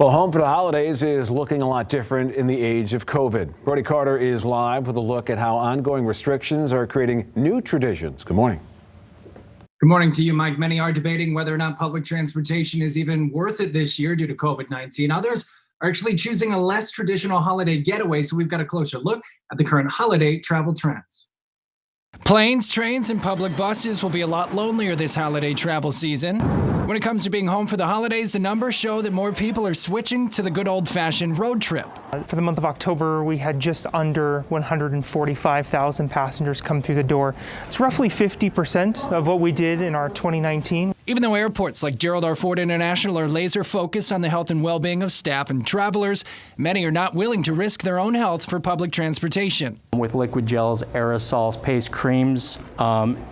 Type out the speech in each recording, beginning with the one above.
Well, home for the holidays is looking a lot different in the age of COVID. Brody Carter is live with a look at how ongoing restrictions are creating new traditions. Good morning. Good morning to you, Mike. Many are debating whether or not public transportation is even worth it this year due to COVID-19. Others are actually choosing a less traditional holiday getaway. So we've got a closer look at the current holiday travel trends. Planes, trains, and public buses will be a lot lonelier this holiday travel season. When it comes to being home for the holidays, the numbers show that more people are switching to the good old-fashioned road trip. For the month of October, we had just under 145,000 passengers come through the door. It's roughly 50% of what we did in our 2019. Even though airports like Gerald R. Ford International are laser focused on the health and well-being of staff and travelers, many are not willing to risk their own health for public transportation. With liquid gels, aerosols, paste creams,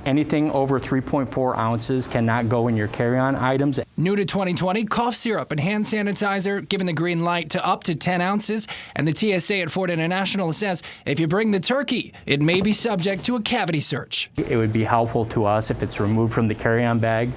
anything over 3.4 ounces cannot go in your carry-on items. New to 2020, cough syrup and hand sanitizer given the green light to up to 10 ounces. And the TSA at Ford International says if you bring the turkey, it may be subject to a cavity search. It would be helpful to us if it's removed from the carry-on bag.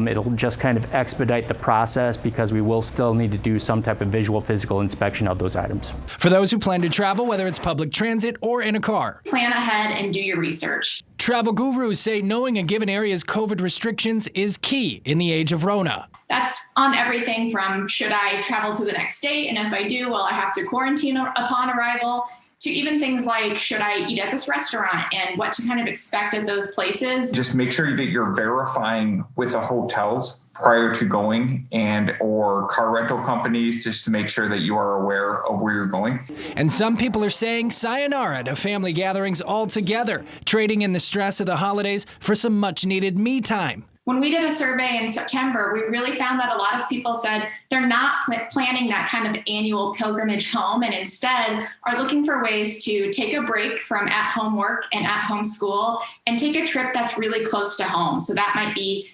It'll just kind of expedite the process because we will still need to do some type of visual physical inspection of those items. For those who plan to travel, whether it's public transit or in a car, plan ahead and do your research. Travel gurus say knowing a given area's COVID restrictions is key in the age of Rona. That's on everything from should I travel to the next state, and if I do, will I have to quarantine upon arrival, to even things like should I eat at this restaurant and what to kind of expect at those places. Just make sure that you're verifying with the hotels prior to going and or car rental companies just to make sure that you are aware of where you're going. And some people are saying sayonara to family gatherings altogether, trading in the stress of the holidays for some much needed me time. When we did a survey in September, we really found that a lot of people said they're not planning that kind of annual pilgrimage home and instead are looking for ways to take a break from at-home work and at-home school and take a trip that's really close to home. So that might be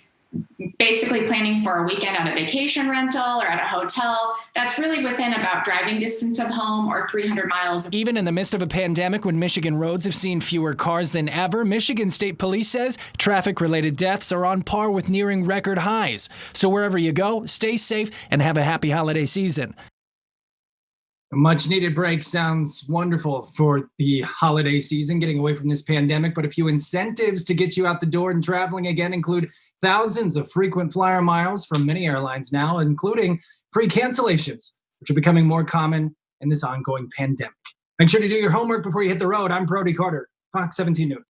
basically planning for a weekend at a vacation rental or at a hotel that's really within about driving distance of home or 300 miles. Even in the midst of a pandemic, when Michigan roads have seen fewer cars than ever, Michigan State Police says traffic-related deaths are on par with nearing record highs. So wherever you go, stay safe and have a happy holiday season. A much needed break sounds wonderful for the holiday season, getting away from this pandemic, but a few incentives to get you out the door and traveling again include thousands of frequent flyer miles from many airlines now, including free cancellations, which are becoming more common in this ongoing pandemic. Make sure to do your homework before you hit the road. I'm Brody Carter, Fox 17 News.